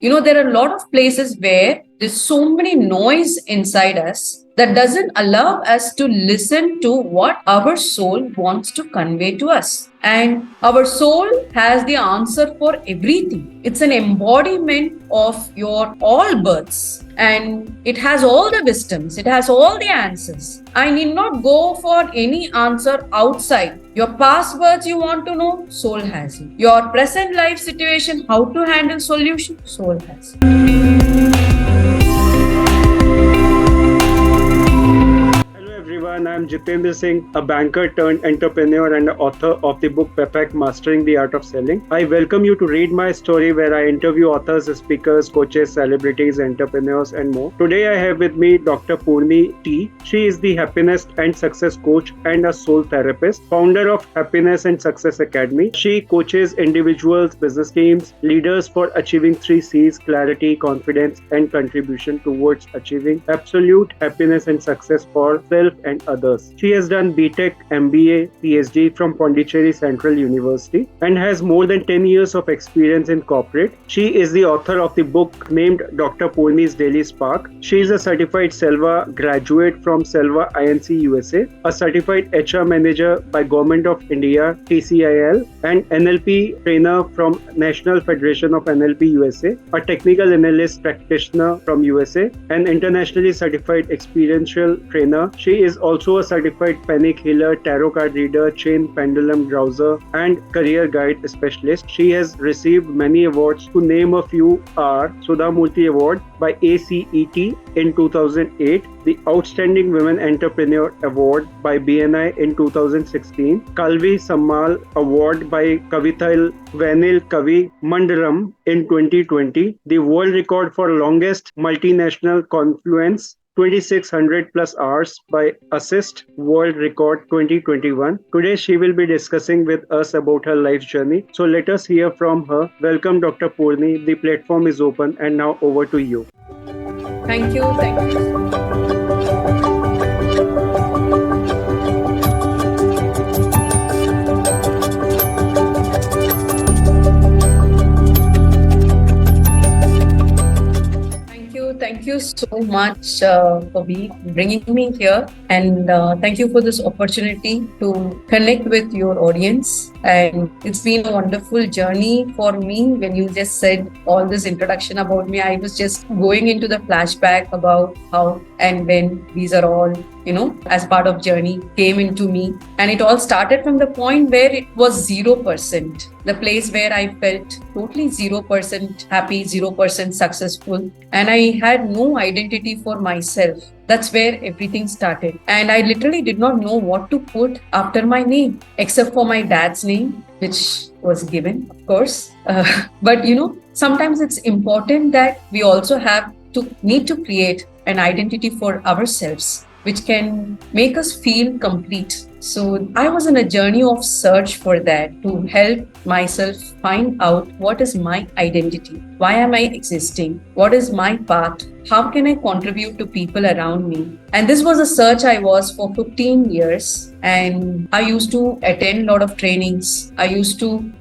There are a lot of places where there's so many noise inside us that doesn't allow us to listen to what our soul wants to convey to us. And our soul has the answer for everything. It's an embodiment of your all births, and it has all the wisdoms, it has all the answers. I need not go for any answer outside. Your past births you want to know, soul has it. Your present life situation, how to handle solution, soul has it. I'm Jitendra Singh, a banker turned entrepreneur and author of the book Perfect Mastering the Art of Selling. I welcome you to read my story where I interview authors, speakers, coaches, celebrities, entrepreneurs, and more. Today I have with me Dr. Poorni T. She is the happiness and success coach and a soul therapist, founder of Happiness and Success Academy. She coaches individuals, business teams, leaders for achieving 3 C's: clarity, confidence, and contribution towards achieving absolute happiness and success for self and others. She has done B.Tech, MBA, Ph.D. from Pondicherry Central University and has more than 10 years of experience in corporate. She is the author of the book named Dr. Poorni's Daily Spark. She is a certified Silva Graduate from Silva INC USA, a certified HR manager by Government of India TCIL, and NLP Trainer from National Federation of NLP USA, a Technical Analyst Practitioner from USA, an internationally certified Experiential Trainer. She is also a certified panic healer, tarot card reader, chain pendulum dowser, and career guide specialist. She has received many awards. To name a few are Sudha Murthy Award by ACET in 2008, the Outstanding Women Entrepreneur Award by BNI in 2016, Kalvi Sammal Award by Kavithal Vanil Kavi Mandalam in 2020, the world record for longest multinational confluence 2600 plus hours by Assist World Record 2021. Today she will be discussing with us about her life journey. So let us hear from her. Welcome Dr. Poorni. The platform is open and now over to you. Thank you. Thank you so much for bringing me here, and thank you for this opportunity to connect with your audience. And it's been a wonderful journey for me. When you just said all this introduction about me, I was just going into the flashback about how and when these are all, as part of journey came into me. And it all started from the point where it was 0%, the place where I felt totally 0% happy, 0% successful, and I had no identity for myself. That's where everything started. And I literally did not know what to put after my name, except for my dad's name, which was given, of course. But sometimes it's important that we also need to create an identity for ourselves, which can make us feel complete. So I was in a journey of search for that, to help myself find out what is my identity, why am I existing, what is my path, how can I contribute to people around me. And this was a search I was for 15 years. And I used to attend a lot of trainings.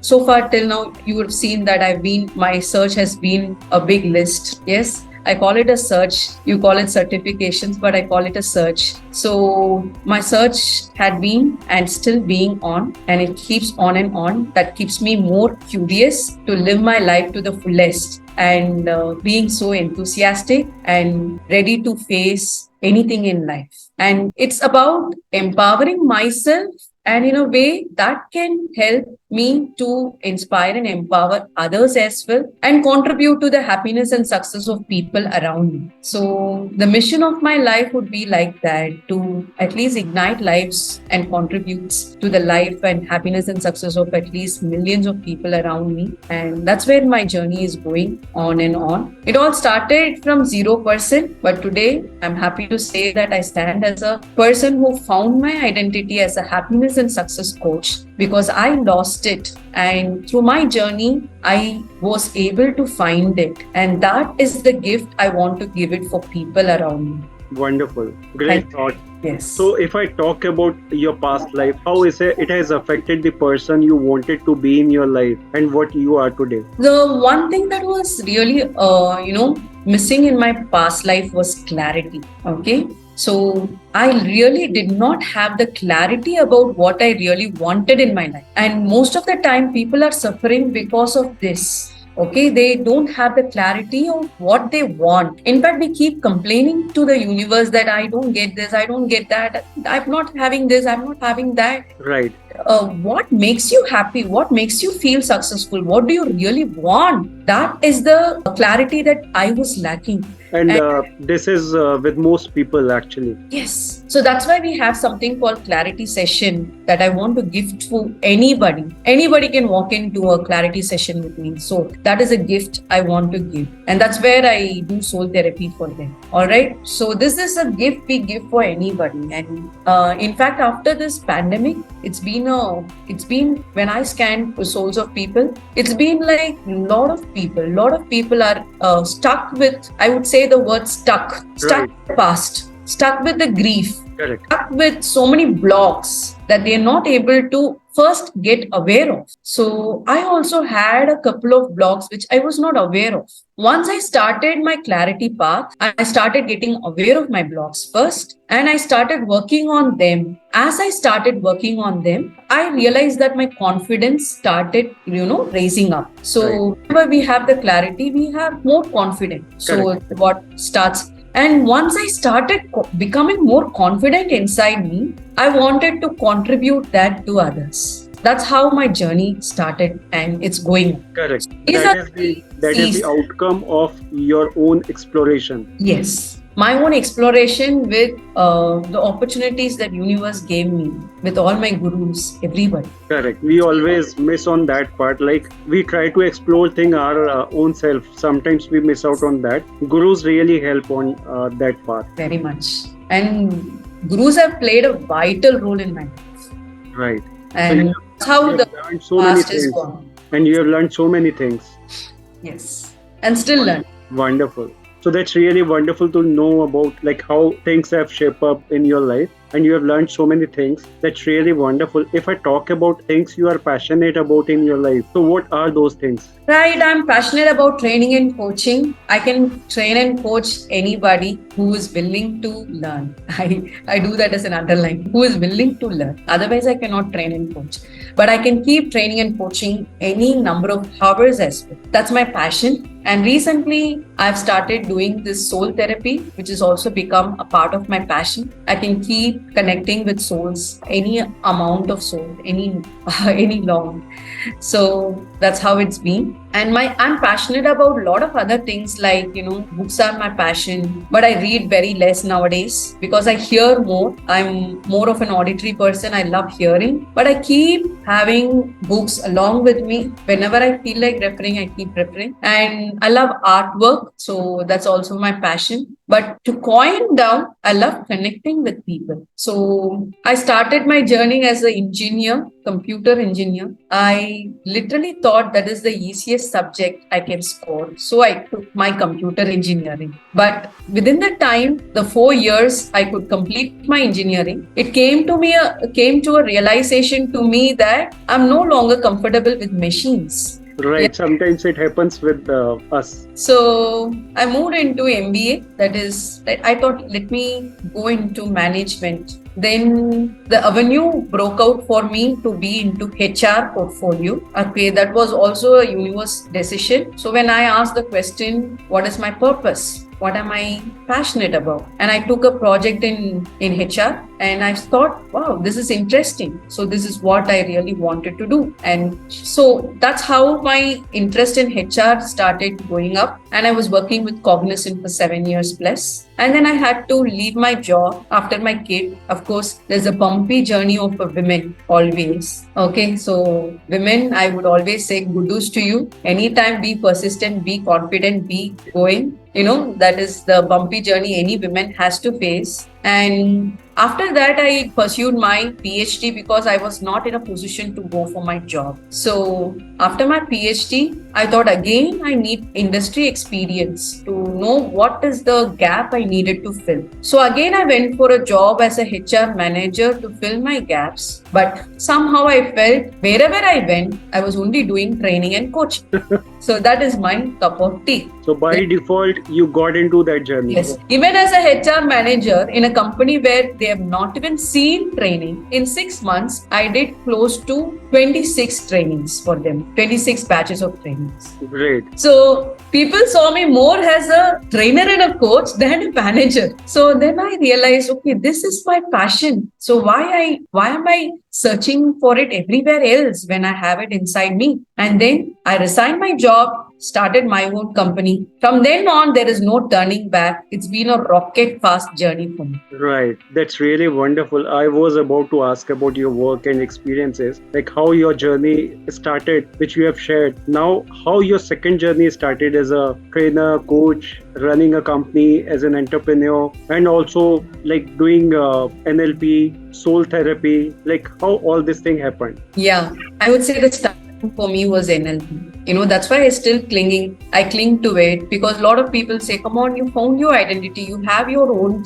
So far till now, you would have seen that my search has been a big list. Yes. I call it a search. You call it certifications, but I call it a search. So my search had been and still being on, and it keeps on and on. That keeps me more curious to live my life to the fullest, and being so enthusiastic and ready to face anything in life. And it's about empowering myself, and in a way that can help me to inspire and empower others as well, and contribute to the happiness and success of people around me. So the mission of my life would be like that, to at least ignite lives and contribute to the life and happiness and success of at least millions of people around me. And that's where my journey is going on and on. It all started from 0%, but today I'm happy to say that I stand as a person who found my identity as a happiness and success coach, because I lost it, and through my journey I was able to find it, and that is the gift I want to give it for people around me. Wonderful. Great Thank thought. Yes. So, if I talk about your past life, how is it has affected the person you wanted to be in your life and what you are today? The one thing that was really, missing in my past life was clarity. Okay. So I really did not have the clarity about what I really wanted in my life. And most of the time, people are suffering because of this. Okay, they don't have the clarity of what they want. In fact, we keep complaining to the universe that I don't get this, I don't get that, I'm not having this, I'm not having that. Right. What makes you happy? What makes you feel successful? What do you really want? That is the clarity that I was lacking. And this is with most people actually. Yes. So that's why we have something called clarity session that I want to give to anybody. Anybody can walk into a clarity session with me. So that is a gift I want to give. And that's where I do soul therapy for them. All right. So this is a gift we give for anybody. And in fact, after this pandemic, it's been when I scanned the souls of people, it's been like a lot of people are stuck with, I would say the word stuck Right. with the past, stuck with the grief, Correct. stuck with so many blocks that they're not able to first get aware of. So I also had a couple of blocks which I was not aware of. Once I started my clarity path, I started getting aware of my blocks first and I started working on them. As I started working on them, I realized that my confidence started, raising up. So whenever we have the clarity, we have more confidence. So what starts. And once I started becoming more confident inside me, I wanted to contribute that to others. That's how my journey started and it's going on. Correct. These That are is the outcome of your own exploration. Yes. My own exploration with the opportunities that universe gave me, with all my gurus, everybody. Correct. We always miss on that part. Like we try to explore thing our own self. Sometimes we miss out on that. Gurus really help on that part. Very much. And gurus have played a vital role in my life. Right. And that's how the past is gone. And you have learned so many things. Yes. And still learn. Wonderful. So that's really wonderful to know about like how things have shaped up in your life and you have learned so many things. That's really wonderful. If I talk about things you are passionate about in your life, so what are those things? Right, I'm passionate about training and coaching. I can train and coach anybody who is willing to learn. I do that as an underline, who is willing to learn. Otherwise, I cannot train and coach. But I can keep training and coaching any number of hours as well. That's my passion. And recently, I've started doing this soul therapy, which has also become a part of my passion. I can keep connecting with souls, any amount of soul, any long. So that's how it's been. And I'm passionate about a lot of other things like, books are my passion, but I read very less nowadays because I hear more. I'm more of an auditory person. I love hearing, but I keep having books along with me. Whenever I feel like referring, I keep referring. And I love artwork. So that's also my passion. But to coin down, I love connecting with people. So I started my journey as an engineer, computer engineer. I literally thought that is the easiest subject I can score. So I took my computer engineering. But within the time, the 4 years I could complete my engineering, it came to a realization to me that I'm no longer comfortable with machines. Right. Yeah. Sometimes it happens with us. So I moved into MBA. That is, I thought, let me go into management. Then the avenue broke out for me to be into HR portfolio. Okay, that was also a universe decision. So when I asked the question, what is my purpose? What am I passionate about? And I took a project in HR and I thought, wow, this is interesting. So this is what I really wanted to do. And so that's how my interest in HR started going up. And I was working with Cognizant for 7 years plus. And then I had to leave my job after my kid. Of course, there's a bumpy journey of a women always. Okay, so women, I would always say kudos to you. Anytime be persistent, be confident, be going. That is the bumpy journey any woman has to face. And after that, I pursued my PhD because I was not in a position to go for my job. So after my PhD, I thought again I need industry experience to know what is the gap I needed to fill. So again, I went for a job as a HR manager to fill my gaps. But somehow I felt wherever I went, I was only doing training and coaching. So that is my cup of tea. So by default, you got into that journey. Yes. Even as a HR manager in a company where they have not even seen training, in 6 months, I did close to 26 trainings for them, 26 batches of trainings. Great. So people saw me more as a trainer and a coach than a manager. So then I realized, okay, this is my passion. So why am I searching for it everywhere else when I have it inside me? And then I resigned my job, started my own company. From then on, there is no turning back. It's been a rocket fast journey for me. Right. That's really wonderful. I was about to ask about your work and experiences, like how your journey started, which you have shared. Now, how your second journey started as a trainer, coach, running a company as an entrepreneur, and also like doing NLP, soul therapy, like how all this thing happened. Yeah, I would say the start for me was NLP. That's why I cling to it, because a lot of people say, come on, you found your identity, you have your own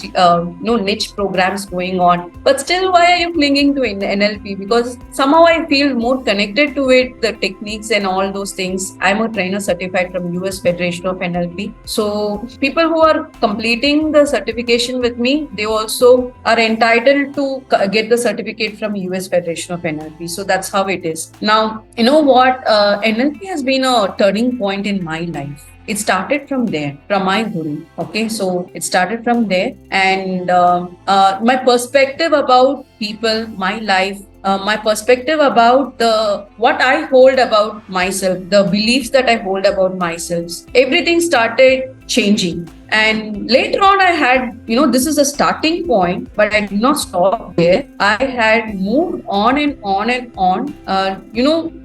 niche programs going on, but still why are you clinging to NLP? Because somehow I feel more connected to it, the techniques and all those things. I'm a trainer certified from US Federation of NLP. So people who are completing the certification with me, they also are entitled to get the certificate from US Federation of NLP. So that's how it is. Now, you know what? NLP has been a turning point in my life. It started from there, from my guru. Okay, so it started from there, and my perspective about people, my life, my perspective about what I hold about myself, the beliefs that I hold about myself, everything started changing. And later on, I had, this is a starting point, but I did not stop there. I had moved on and on and on.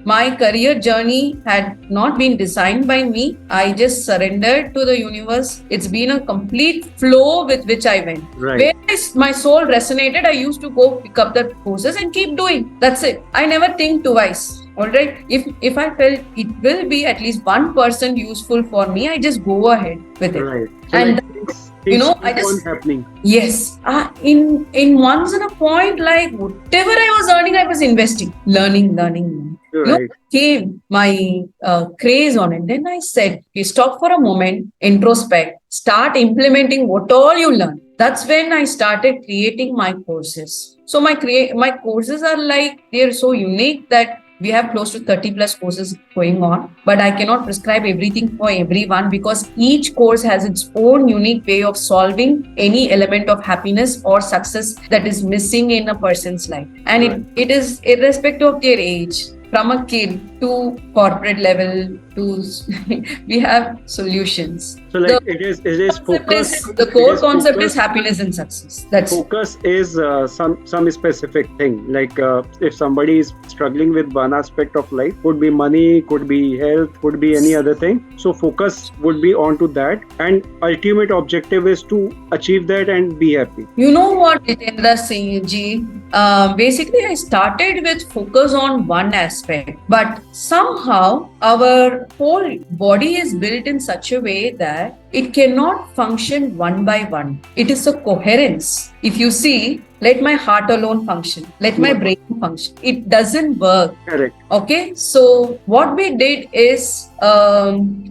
My career journey had not been designed by me. I just surrendered to the universe. It's been a complete flow with which I went. Right. Where my soul resonated, I used to go pick up the courses and keep doing. That's it. I never think twice. All right. If I felt it will be at least 1% useful for me, I just go ahead with it. Right. So And I just happening. Yes. In once in a point, like whatever I was earning, I was investing, learning. Right. Came my craze on it. Then I said, okay, stop for a moment, introspect, start implementing what all you learn. That's when I started creating my courses. So my courses are like, they're so unique that we have close to 30 plus courses going on, but I cannot prescribe everything for everyone, because each course has its own unique way of solving any element of happiness or success that is missing in a person's life. And it is irrespective of their age, from a kid to corporate level to we have solutions. So like it is focus. The core concept is happiness and success. That's focus is some specific thing. Like if somebody is struggling with one aspect of life, could be money, could be health, could be any other thing. So focus would be onto that, and ultimate objective is to achieve that and be happy. You know what, Jitendra Singh ji? Basically, I started with focus on one aspect, but somehow our whole body is built in such a way that it cannot function one by one. It is a coherence. If you see, let my heart alone function, let my brain function. It doesn't work. Correct. Okay, so what we did is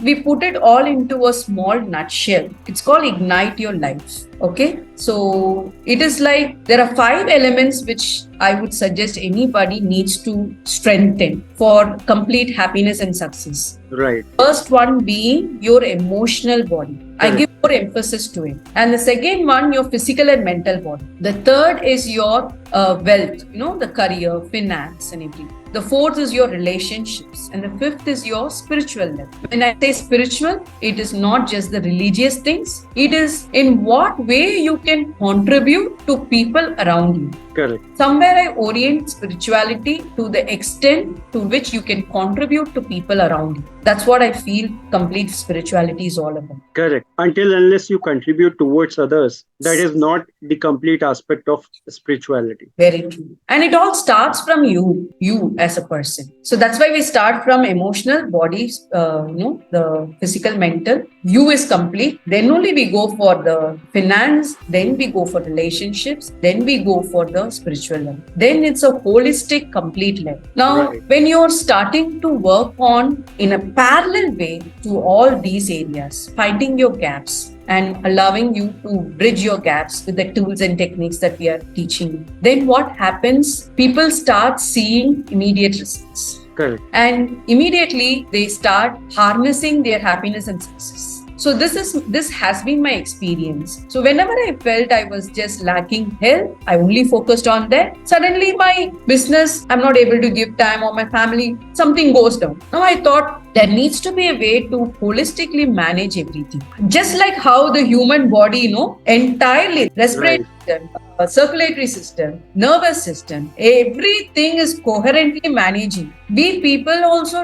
we put it all into a small nutshell. It's called Ignite Your Life. Okay, so it is like there are 5 elements which I would suggest anybody needs to strengthen for complete happiness and success. Right. First one being your emotional body. I give more emphasis to it. And the second one, your physical and mental body. The third is your wealth, the career, finance, and everything. The fourth is your relationships. And the fifth is your spiritual level. When I say spiritual, it is not just the religious things. It is in what way you can contribute to people around you. Correct. Somewhere I orient spirituality to the extent to which you can contribute to people around you. That's what I feel complete spirituality is all about. Correct. Until unless you contribute towards others, that is not the complete aspect of spirituality. Very true. And it all starts from you as a person. So that's why we start from emotional, body, the physical, mental. You is complete. Then only we go for the finance. Then we go for relationships. Then we go for the spiritual level. Then it's a holistic, complete level. Now, when you're starting to work on in a parallel way to all these areas, finding your gaps and allowing you to bridge your gaps with the tools and techniques that we are teaching, then what happens? People start seeing immediate results. Correct. And immediately they start harnessing their happiness and success. So this has been my experience. So whenever I felt I was just lacking health, I only focused on that. Suddenly my business, I'm not able to give time, or my family, something goes down. Now I thought there needs to be a way to holistically manage everything. Just like how the human body, entirely respiratory system, circulatory system, nervous system, everything is coherently managing. We people also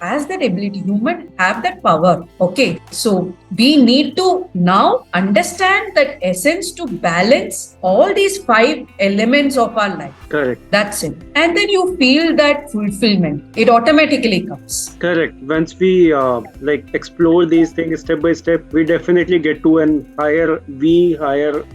has that ability. Human have that power. Okay. So we need to now understand that essence to balance all these 5 elements of our life. Correct. That's it. And then you feel that fulfillment. It automatically comes. Correct. Once we explore these things step by step, we definitely get to an higher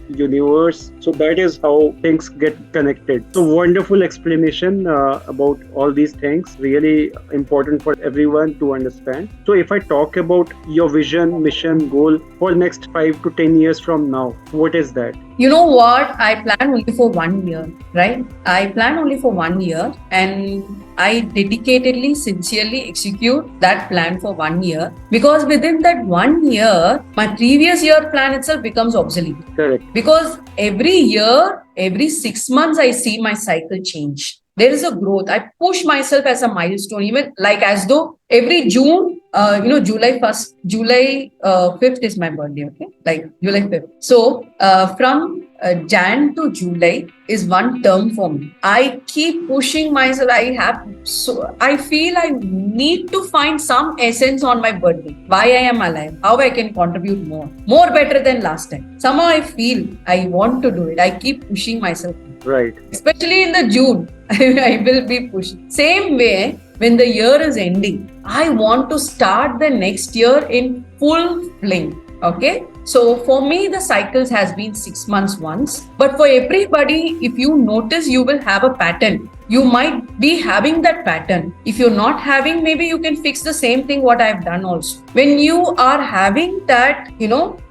universe. So that is how things get connected. So wonderful explanation about all these things. Really important for everyone to understand. So if I talk about your vision, mission, goal for next 5 to 10 years from now, what is that? You know what? I plan only for 1 year, right? I plan only for 1 year, and I dedicatedly, sincerely execute that plan for 1 year, because within that 1 year, my previous year plan itself becomes obsolete. Correct. Because every year, every 6 months, I see my cycle change. There is a growth. I push myself as a milestone, even like as though every June, July 1st, July 5th is my birthday, okay? Like July 5th. So from Jan to July is one term for me. I keep pushing myself. I feel I need to find some essence on my birthday. Why I am alive, how I can contribute more better than last time. Somehow I feel I want to do it. I keep pushing myself. Right. Especially in the June, I will be pushing. Same way, when the year is ending, I want to start the next year in full fling. Okay. So for me, the cycles has been 6 months once. But for everybody, if you notice, you will have a pattern. You might be having that pattern. If you're not having, maybe you can fix the same thing what I've done also. When you are having that,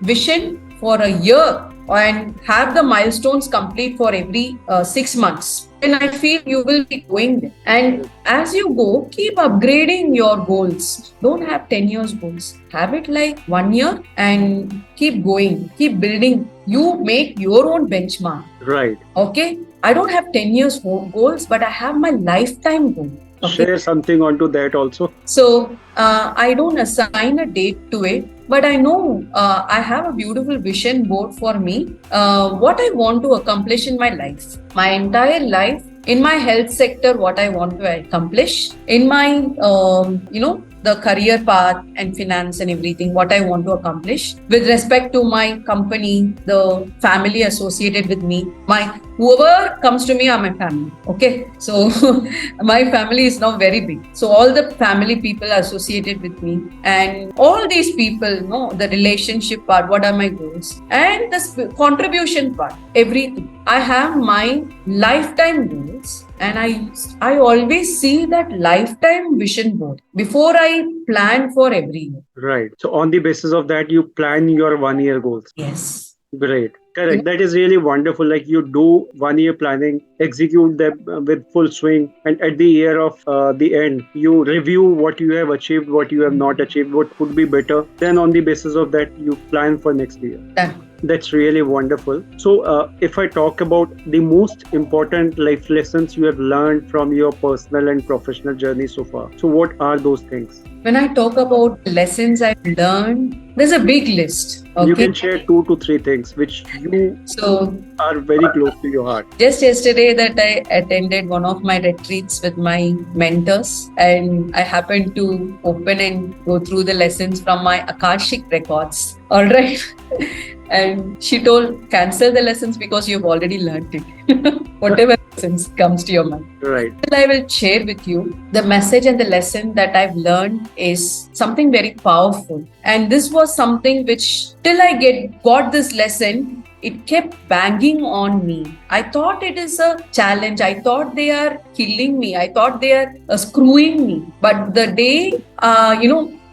vision for a year, and have the milestones complete for every 6 months, then I feel you will be going there. And as you go, keep upgrading your goals. Don't have 10 years goals. Have it like 1 year and keep going, keep building. You make your own benchmark. Right. Okay. I don't have 10 years goals, but I have my lifetime goal. Okay. Share something onto that also. So I don't assign a date to it, but I know I have a beautiful vision board for me. What I want to accomplish in my life, my entire life, in my health sector, what I want to accomplish, in my the career path and finance and everything, what I want to accomplish with respect to my company, the family associated with me, whoever comes to me are my family. Okay. So my family is now very big. So all the family people associated with me, and all these people know the relationship part, what are my goals, and the contribution part, everything. I have my lifetime goals, and I always see that lifetime vision board before I plan for every year. Right. So on the basis of that, you plan your 1 year goals. Yes. Great. Correct. That is really wonderful. Like you do 1 year planning, execute them with full swing, and at the year of the end, you review what you have achieved, what you have not achieved, what could be better. Then on the basis of that, you plan for next year. Done. That's really wonderful. So, if I talk about the most important life lessons you have learned from your personal and professional journey so far, so what are those things? When I talk about lessons I've learned, there's a big list. Okay. You can share 2 to 3 things which you are very close to your heart. Just yesterday that I attended one of my retreats with my mentors, and I happened to open and go through the lessons from my Akashic records. All right. And she told, cancel the lessons because you've already learned it. Whatever lessons comes to your mind. Right. I will share with you the message and the lesson that I've learned is something very powerful. And this was something which till I got this lesson, it kept banging on me. I thought it is a challenge. I thought they are killing me. I thought they are screwing me. But the day,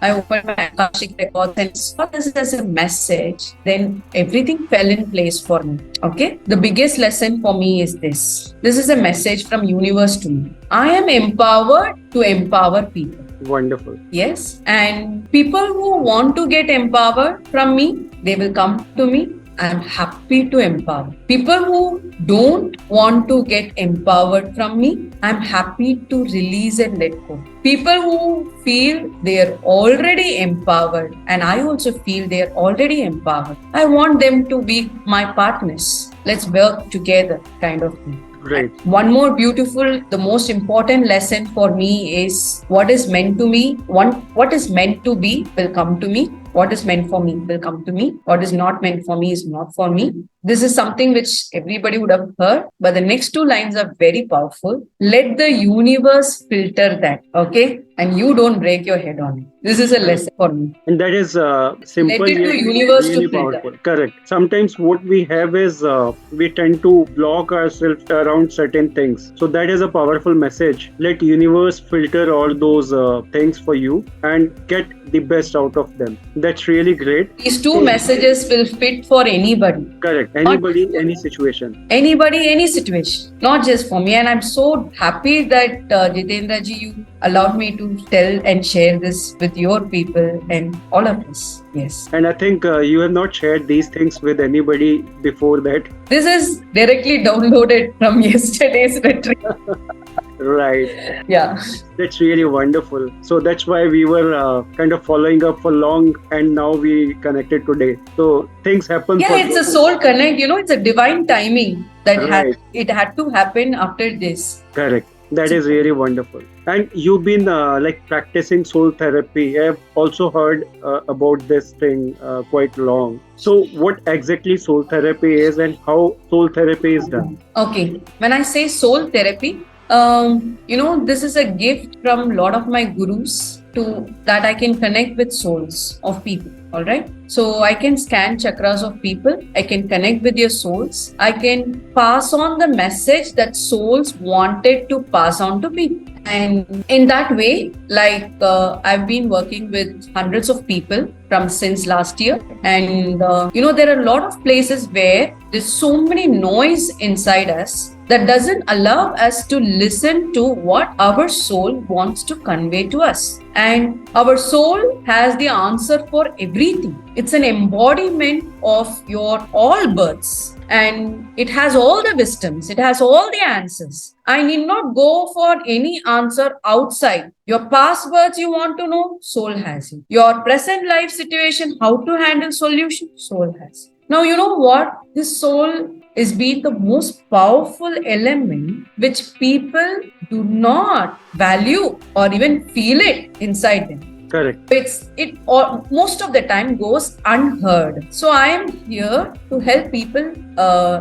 I opened my Akashic records and saw this as a message, then everything fell in place for me. Okay? The biggest lesson for me is this. This is a message from universe to me. I am empowered to empower people. Wonderful. Yes. And people who want to get empowered from me, they will come to me. I'm happy to empower. People who don't want to get empowered from me, I'm happy to release and let go. People who feel they are already empowered, and I also feel they are already empowered, I want them to be my partners. Let's work together, kind of thing. Great. One more beautiful, the most important lesson for me is what is meant to me. What is meant to be will come to me. What is meant for me will come to me. What is not meant for me is not for me. This is something which everybody would have heard, but the next 2 lines are very powerful. Let the universe filter that, okay? And you don't break your head on it. This is a lesson for me. And that is simple. Let it to universe really to filter. Powerful. Correct. Sometimes what we have is we tend to block ourselves around certain things. So that is a powerful message. Let universe filter all those things for you and get the best out of them. That's really great. These 2 messages will fit for anybody. Correct. Anybody, any situation. Anybody, any situation. Not just for me. And I'm so happy that Jitendra ji, you allowed me to tell and share this with your people and all of us. Yes. And I think you have not shared these things with anybody before that. This is directly downloaded from yesterday's retreat. Right. Yeah. That's really wonderful. So that's why we were kind of following up for long, and now we connected today. So things happen. Yeah, it's a soul connect. It's a divine timing that Right. it had to happen after this. Correct. That is really wonderful. And you've been practicing soul therapy. I've also heard about this thing quite long. So what exactly soul therapy is and how soul therapy is done? Okay. When I say soul therapy, this is a gift from a lot of my gurus that I can connect with souls of people. All right. So I can scan chakras of people. I can connect with their souls. I can pass on the message that souls wanted to pass on to people. And in that way, I've been working with hundreds of people since last year. And, there are a lot of places where there's so many noise inside us that doesn't allow us to listen to what our soul wants to convey to us. And our soul has the answer for everything. It's an embodiment of your all births. And it has all the wisdoms. It has all the answers. I need not go for any answer outside. Your past births you want to know, soul has it. Your present life situation, how to handle solution, soul has it. Now, you know what? This soul is being the most powerful element which people do not value or even feel it inside them. Correct. Most of the time goes unheard. So I am here to help people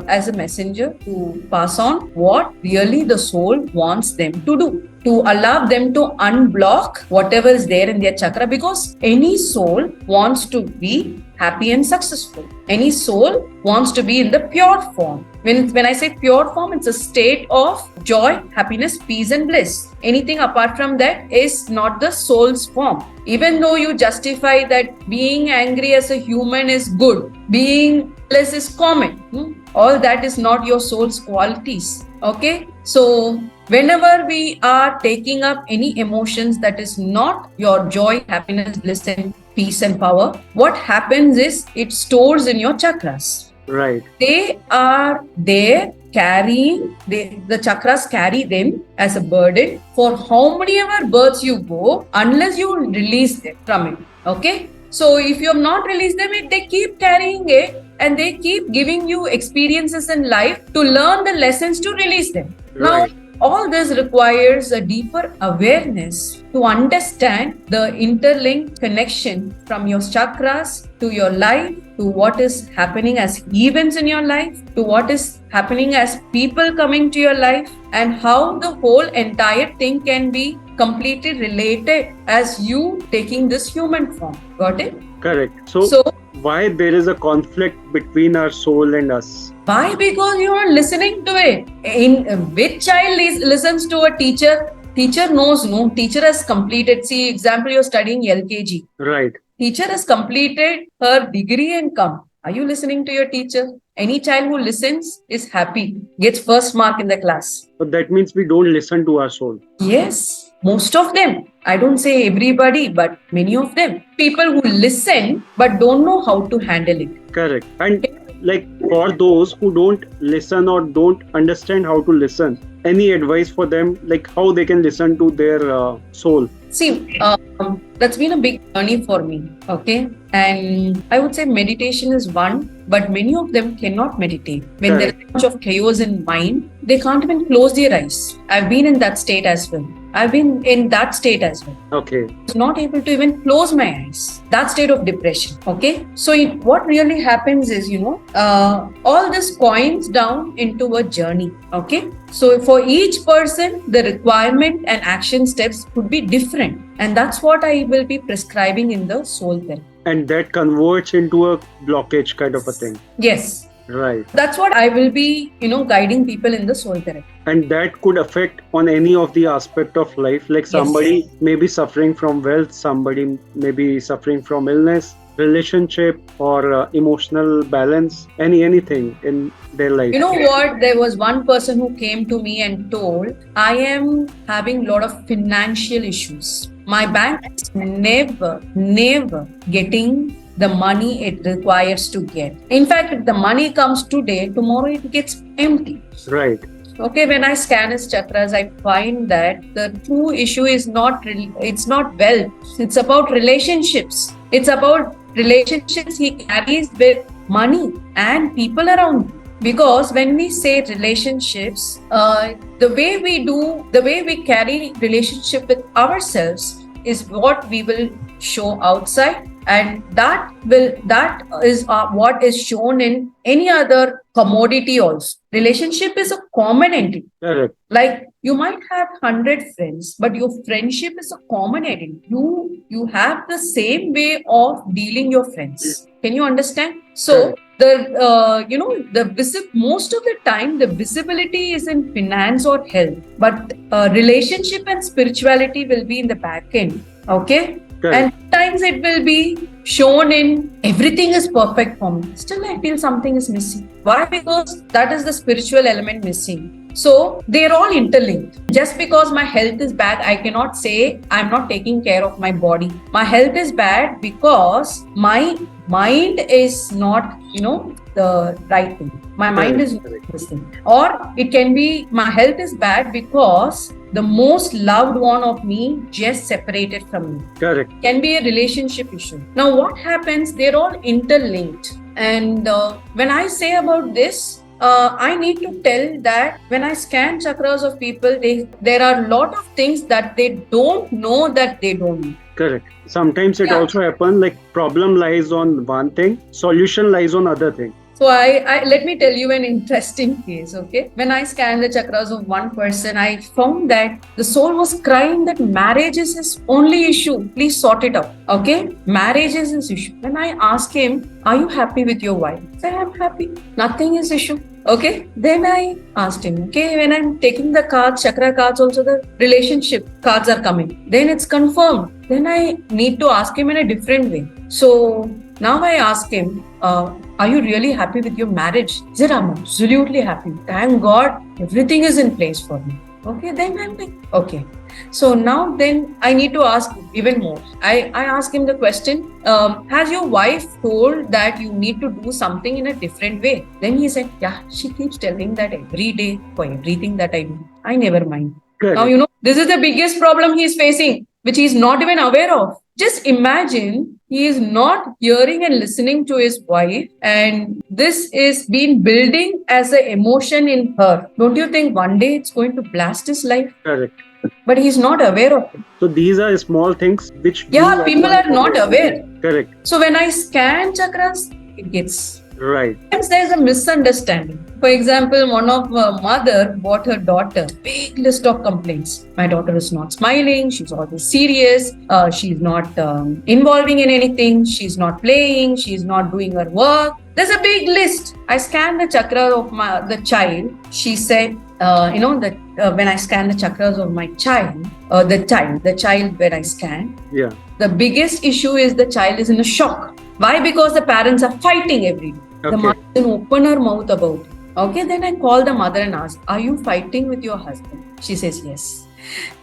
as a messenger to pass on what really the soul wants them to do, to allow them to unblock whatever is there in their chakra, because any soul wants to be happy and successful. Any soul wants to be in the pure form. When I say pure form, it's a state of joy, happiness, peace and bliss. Anything apart from that is not the soul's form. Even though you justify that being angry as a human is good, being less is common, all that is not your soul's qualities. Okay? So Whenever we are taking up any emotions that is not your joy, happiness, bliss, and peace and power, what happens is it stores in your chakras. Right. They are there carrying, the chakras carry them as a burden for how many ever births you go, unless you release them from it. Okay? So if you have not released them, they keep carrying it and they keep giving you experiences in life to learn the lessons to release them. Right. Now, all this requires a deeper awareness to understand the interlinked connection from your chakras to your life, to what is happening as events in your life, to what is happening as people coming to your life, and how the whole entire thing can be completely related as you taking this human form. Got it? Correct. So why there is a conflict between our soul and us? Why? Because you are listening to it. In which child listens to a teacher? Teacher knows, no. Teacher has completed. See, example, you're studying LKG. Right. Teacher has completed her degree and come. Are you listening to your teacher? Any child who listens is happy, gets first mark in the class. So that means we don't listen to our soul. Yes, most of them. I don't say everybody, but many of them. People who listen but don't know how to handle it. Correct. And like for those who don't listen or don't understand how to listen, any advice for them, like how they can listen to their soul? See, that's been a big journey for me. Okay. And I would say meditation is one, but many of them cannot meditate. When there's so much of chaos in mind, they can't even close their eyes. I've been in that state as well. Okay. I was not able to even close my eyes. That state of depression. Okay. So what really happens is, all this coins down into a journey. Okay. So for each person, the requirement and action steps could be different. And that's what I will be prescribing in the soul therapy. And that converts into a blockage kind of a thing. Yes. Right. That's what I will be, guiding people in the soul therapy. And that could affect on any of the aspect of life. Like somebody may be suffering from wealth, somebody may be suffering from illness, relationship, or emotional balance, anything in their life. You know what? There was one person who came to me and told, I am having a lot of financial issues. My bank is never getting the money it requires to get. In fact, if the money comes today, tomorrow it gets empty. Right. Okay, when I scan his chakras, I find that the true issue is it's not wealth. It's about relationships. It's about relationships he carries with money and people around him. Because when we say relationships, the way we carry relationship with ourselves is what we will show outside, and that is what is shown in any other commodity also. Relationship is a common entity. Correct. Like you might have 100 friends, but your friendship is a common entity. You have the same way of dealing your friends. Can you understand? So most of the time the visibility is in finance or health, but relationship and spirituality will be in the back end. Okay. Correct. And times it will be shown in everything is perfect for me. Still, I feel something is missing. Why? Because that is the spiritual element missing. So they're all interlinked. Just because my health is bad, I cannot say I'm not taking care of my body. My health is bad because my mind is not, the right thing. My mind is not this thing. Or it can be my health is bad because the most loved one of me just separated from me. Correct. Can be a relationship issue. Now what happens? They're all interlinked. And when I say about this, I need to tell that when I scan chakras of people, there are a lot of things that they don't know that they don't know. Correct. Sometimes it also happens like problem lies on one thing, solution lies on other thing. So I let me tell you an interesting case, okay? When I scanned the chakras of one person, I found that the soul was crying that marriage is his only issue. Please sort it out, okay? Marriage is his issue. When I asked him, are you happy with your wife? He said, I'm happy. Nothing is issue. Okay. Then I asked him, okay, when I'm taking the cards, chakra cards, also the relationship cards are coming. Then it's confirmed. Then I need to ask him in a different way. So now I ask him, are you really happy with your marriage? He said, I'm absolutely happy. Thank God, everything is in place for me. Okay, then I'm like, okay. So now then I need to ask even more. I ask him the question, has your wife told that you need to do something in a different way? Then he said, yeah, she keeps telling that every day for everything that I do. I never mind. Now, Correct. this is the biggest problem he's facing, which he's not even aware of. Just imagine he is not hearing and listening to his wife, and this is being building as an emotion in her. Don't you think one day it's going to blast his life? Correct. But he's not aware of it. So these are small things which Yeah, people are not aware. Correct. So when I scan chakras, it gets Right. sometimes there's a misunderstanding. For example, one of mother bought her daughter big list of complaints. My daughter is not smiling. She's always serious. She's not involving in anything. She's not playing. She's not doing her work. There's a big list. I scanned the chakra of the child. She said, when I scan the chakras of my child, the child when I scan, Yeah. the biggest issue is the child is in a shock. Why? Because the parents are fighting every day. Okay. The mother didn't open her mouth about it. Okay, then I call the mother and ask, are you fighting with your husband? She says yes.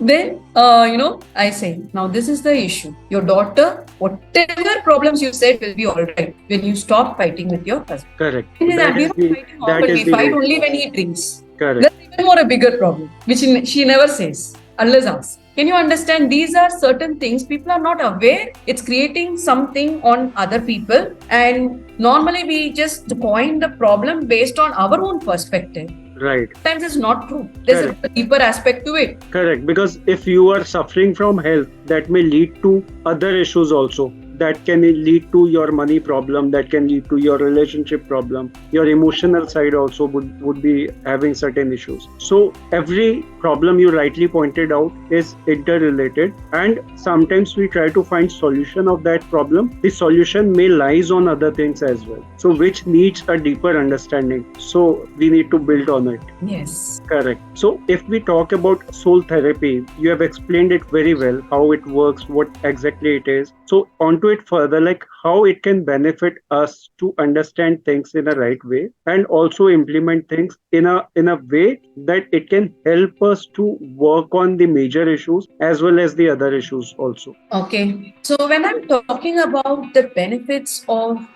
Then, I say, now this is the issue. Your daughter, whatever problems you said will be all right when you stop fighting with your husband. Correct. We fight only when he drinks. Correct. There's even more a bigger problem, which she never says, unless asked. Can you understand? These are certain things people are not aware. It's creating something on other people. And normally we just coin the problem based on our own perspective. Right. Sometimes it's not true. There's a deeper aspect to it. Correct. Because if you are suffering from health, that may lead to other issues also. That can lead to your money problem, that can lead to your relationship problem. Your emotional side also would be having certain issues. So every problem you rightly pointed out is interrelated, and sometimes we try to find solution of that problem. The solution may lies on other things as well. So which needs a deeper understanding. So we need to build on it. Yes. Correct. So if we talk about soul therapy, you have explained it very well, how it works, what exactly it is. So on to it further, like how it can benefit us to understand things in a right way and also implement things in a way that it can help us to work on the major issues as well as the other issues also. Okay. So when I'm talking about the benefits of,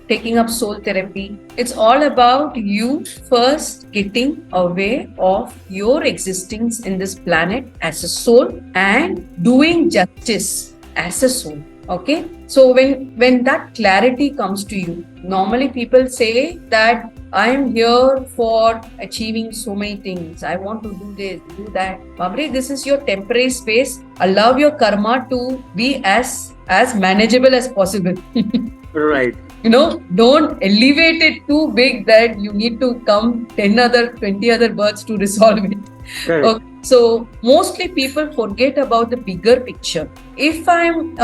taking up soul therapy, it's all about you first getting aware of your existence in this planet as a soul and doing justice as a soul. Okay. So when that clarity comes to you, normally people say that I am here for achieving so many things. I want to do this, do that. Babri, this is your temporary space. Allow your karma to be as manageable as possible. Right. Don't elevate it too big that you need to come 20 other births to resolve it. Correct. Okay. So mostly people forget about the bigger picture. If I'm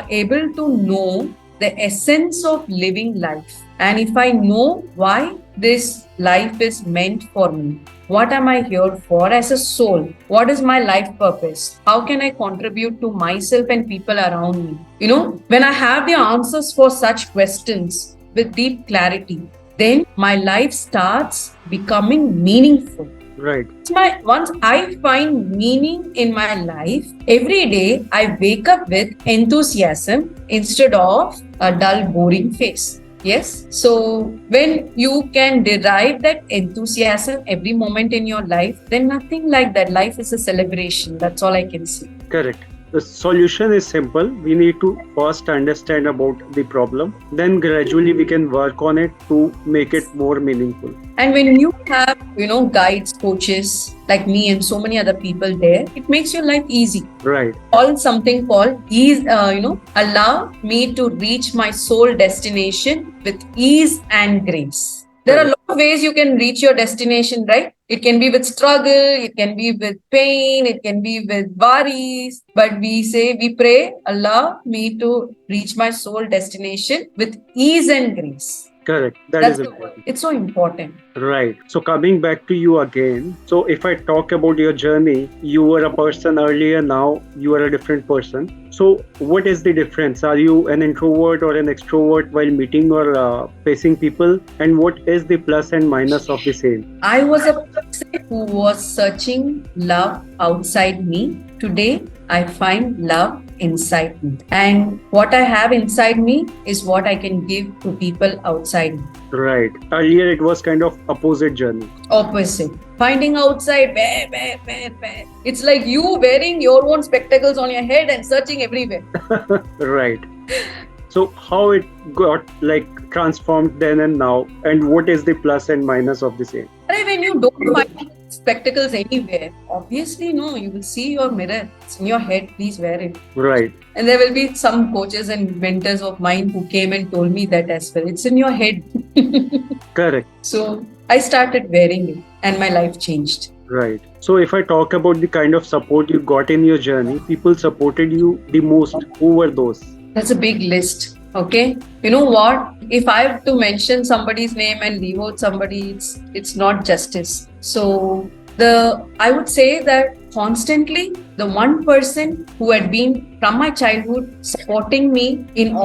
able to know the essence of living life, and if I know why this life is meant for me, what am I here for as a soul? What is my life purpose? How can I contribute to myself and people around me? When I have the answers for such questions with deep clarity, then my life starts becoming meaningful. Right. Once I find meaning in my life, every day I wake up with enthusiasm instead of a dull, boring face. Yes. So when you can derive that enthusiasm every moment in your life, then nothing like that. Life is a celebration. That's all I can say. Correct. The solution is simple. We need to first understand about the problem. Then gradually we can work on it to make it more meaningful. And when you have, guides, coaches like me and so many other people there, it makes your life easy. Right. All something called ease, allow me to reach my soul destination with ease and grace. There are a lot of ways you can reach your destination, right? It can be with struggle, it can be with pain, it can be with worries. But we pray, allow me to reach my soul destination with ease and grace. Correct. That That's is the word. important. It's so important. Right. So coming back to you again. So if I talk about your journey, you were a person earlier, now you are a different person. So what is the difference? Are you an introvert or an extrovert while meeting or facing people? And what is the plus and minus of the same? I was a person who was searching love outside me. Today, I find love inside me. And what I have inside me is what I can give to people outside me. Right. Earlier it was kind of opposite journey. Opposite. Finding outside, where. It's like you wearing your own spectacles on your head and searching everywhere. Right. So how it got like transformed then and now, and what is the plus and minus of the same? When you don't find spectacles anywhere, obviously no, you will see your mirror. It's in your head, please wear it. Right. And there will be some coaches and mentors of mine who came and told me that as well. It's in your head. Correct. So I started wearing it and my life changed. Right. So if I talk about the kind of support you got in your journey, people supported you the most. Who were those? That's a big list. Okay. You know what? If I have to mention somebody's name and leave out somebody, it's not justice. So I would say that constantly the one person who had been from my childhood supporting me in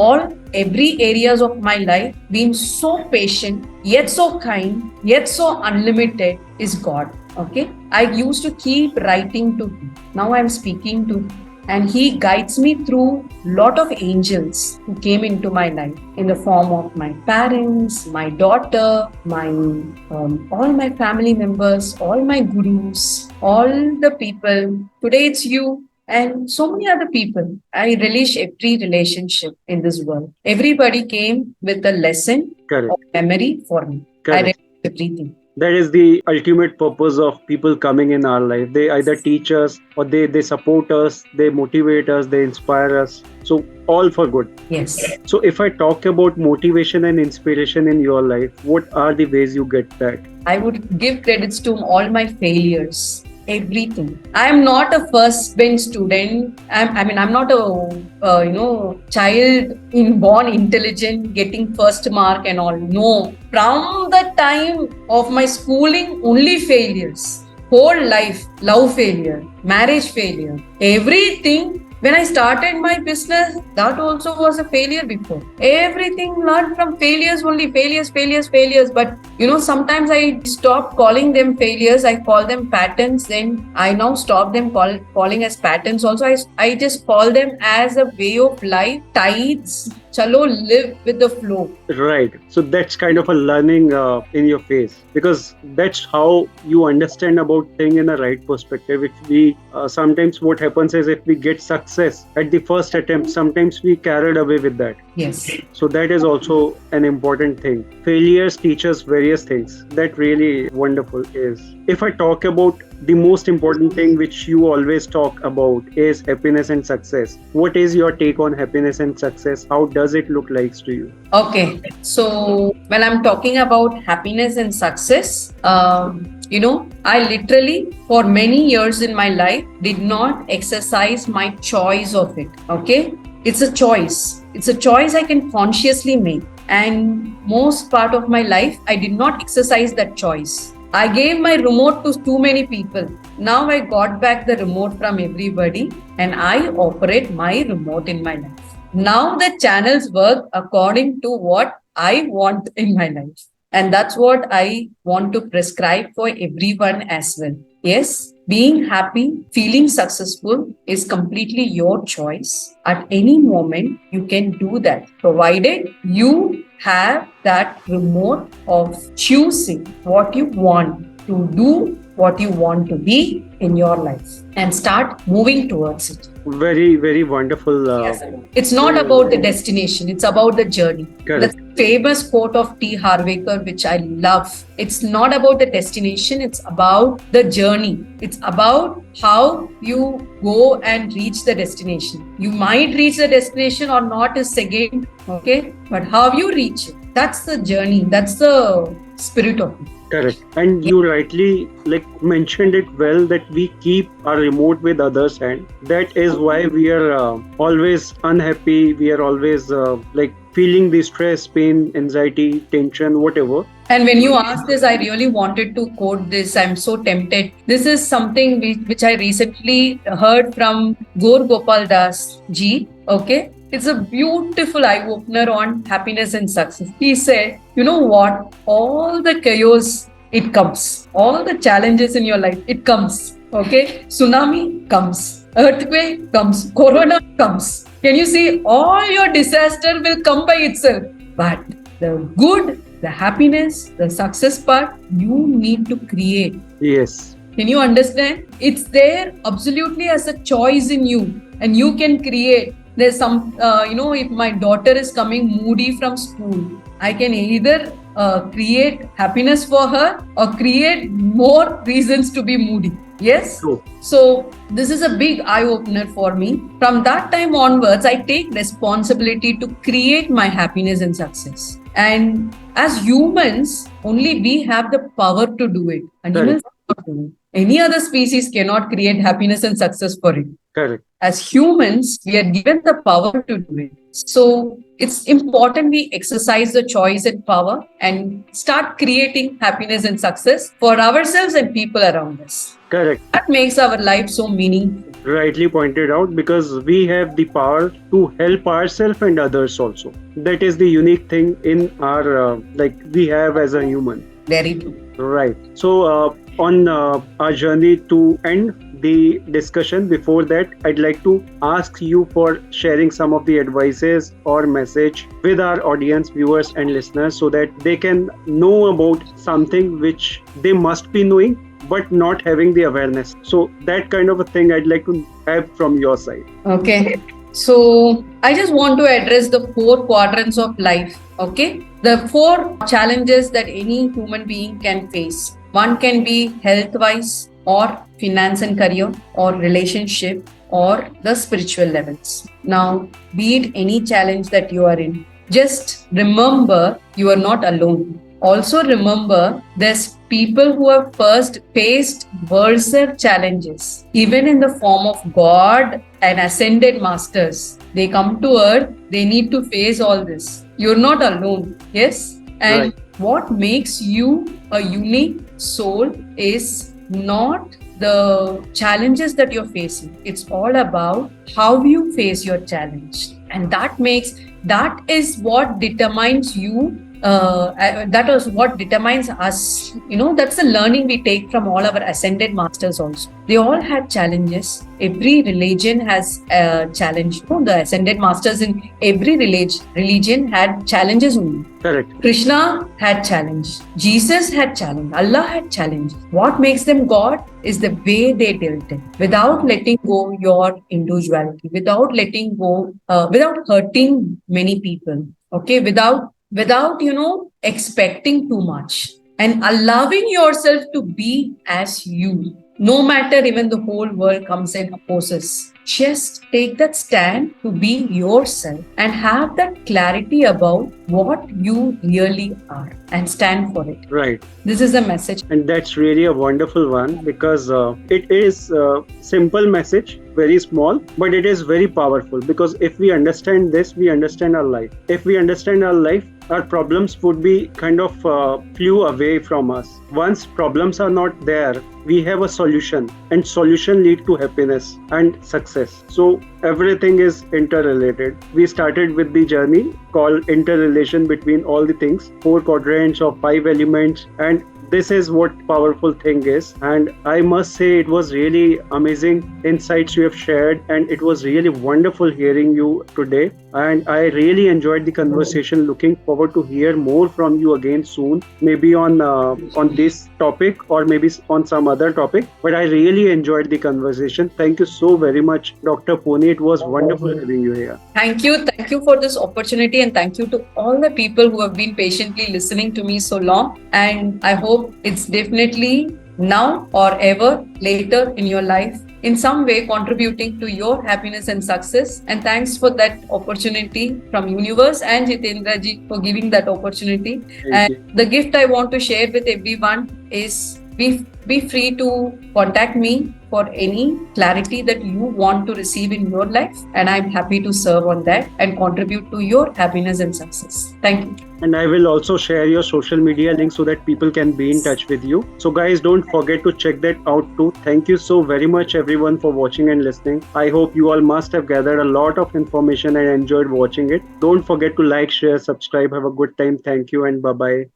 every areas of my life, being so patient, yet so kind, yet so unlimited, is God. Okay. I used to keep writing to him. Now I'm speaking to him. And he guides me through a lot of angels who came into my life in the form of my parents, my daughter, all my family members, all my gurus, all the people. Today it's you and so many other people. I relish every relationship in this world. Everybody came with a lesson Correct. of memory for me. Correct. I relish everything. That is the ultimate purpose of people coming in our life. They either teach us or they support us, they motivate us, they inspire us. So all for good. Yes. So if I talk about motivation and inspiration in your life, what are the ways you get that? I would give credits to all my failures. Everything. I am not a first bench student. I'm not a child born intelligent, getting first mark and all. No. From the time of my schooling, only failures. Whole life, love failure, marriage failure, everything. When I started my business, that also was a failure before. Everything learned from failures only, failures. But sometimes I stop calling them failures. I call them patterns. Then I now stop them calling as patterns. Also, I just call them as a way of life, tides. Chalo, live with the flow. Right. So that's kind of a learning in your face, because that's how you understand about thing in a right perspective. If we sometimes what happens is if we get success at the first attempt, sometimes we carried away with that. Yes. So that is also an important thing. Failures teach us various things. That really wonderful is. If I talk about the most important thing which you always talk about is happiness and success. What is your take on happiness and success? How does it look like to you? Okay. So when I'm talking about happiness and success, I literally for many years in my life did not exercise my choice of it. Okay. It's a choice. It's a choice I can consciously make. And most part of my life, I did not exercise that choice. I gave my remote to too many people. Now I got back the remote from everybody and I operate my remote in my life. Now the channels work according to what I want in my life. And that's what I want to prescribe for everyone as well. Yes, being happy, feeling successful is completely your choice. At any moment, you can do that, provided you have that remote of choosing what you want to do, what you want to be in your life, and start moving towards it. Very, very wonderful. Yes. It's not about the destination, it's about the journey. Correct. The famous quote of T. Harvekar, which I love. It's not about the destination, it's about the journey. It's about how you go and reach the destination. You might reach the destination or not is second, okay? But how you reach it, that's the journey, that's the spirit of it. Correct. And you rightly mentioned it well that we keep our remote with others' hand. That is why we are always unhappy. We are always feeling the stress, pain, anxiety, tension, whatever. And when you asked this, I really wanted to quote this. I'm so tempted. This is something which I recently heard from Gaur Gopal Das ji. Okay. It's a beautiful eye opener on happiness and success. He said, you know what? All the chaos, it comes. All the challenges in your life, it comes. Okay. Tsunami comes. Earthquake comes. Corona comes. Can you see? All your disaster will come by itself. But the good, the happiness, the success part, you need to create. Yes. Can you understand? It's there absolutely as a choice in you, and you can create. There's some, if my daughter is coming moody from school, I can either create happiness for her or create more reasons to be moody. Yes? True. So this is a big eye-opener for me. From that time onwards, I take responsibility to create my happiness and success. And as humans, only we have the power to do it. Animals cannot do it. Any other species cannot create happiness and success for it. Correct. As humans, we are given the power to do it. So it's important we exercise the choice and power and start creating happiness and success for ourselves and people around us. Correct. That makes our life so meaningful. Rightly pointed out, because we have the power to help ourselves and others also. That is the unique thing in our we have as a human. Very true. Right. So on our journey to end the discussion, before that, I'd like to ask you for sharing some of the advices or message with our audience, viewers and listeners, so that they can know about something which they must be knowing but not having the awareness. So that kind of a thing I'd like to have from your side. Okay. So I just want to address the 4 quadrants of life. Okay. The 4 challenges that any human being can face. One can be health-wise, or finance and career, or relationship, or the spiritual levels. Now, be it any challenge that you are in, just remember you are not alone. Also remember there's people who have first faced worse challenges, even in the form of God and ascended masters. They come to earth, they need to face all this. You're not alone. Yes? And what makes you a unique soul is not the challenges that you're facing. It's all about how you face your challenge. And that is what determines you. That is what determines us. That's the learning we take from all our ascended masters also. They all had challenges. Every religion has a challenge. The ascended masters in every religion had challenges only. Correct. Krishna had challenge. Jesus had challenge. Allah had challenge. What makes them God is the way they dealt it. Without letting go your individuality, without letting go, without hurting many people. Okay, without expecting too much and allowing yourself to be as you, no matter even the whole world comes and opposes. Just take that stand to be yourself and have that clarity about what you really are and stand for it. Right. This is a message. And that's really a wonderful one, because it is a simple message, very small, but it is very powerful, because if we understand this, we understand our life. If we understand our life, our problems would be kind of flew away from us. Once problems are not there, we have a solution, and solution lead to happiness and success. So everything is interrelated. We started with the journey called interrelation between all the things, 4 quadrants of 5 elements, and this is what powerful thing is. And I must say it was really amazing insights you have shared, and it was really wonderful hearing you today. And I really enjoyed the conversation. Looking forward to hear more from you again soon, maybe on this topic or maybe on some other topic. But I really enjoyed the conversation. Thank you so very much, Dr. Poorni. It was wonderful having you here. Thank you for this opportunity, and thank you to all the people who have been patiently listening to me so long. And I hope it's definitely now or ever later in your life, in some way contributing to your happiness and success. And thanks for that opportunity from universe and Jitendra ji for giving that opportunity. The gift I want to share with everyone is be free to contact me for any clarity that you want to receive in your life, and I'm happy to serve on that and contribute to your happiness and success. Thank you. And I will also share your social media link so that people can be in touch with you. So guys, don't forget to check that out too. Thank you so very much everyone for watching and listening. I hope you all must have gathered a lot of information and enjoyed watching it. Don't forget to like, share, subscribe. Have a good time. Thank you and bye-bye.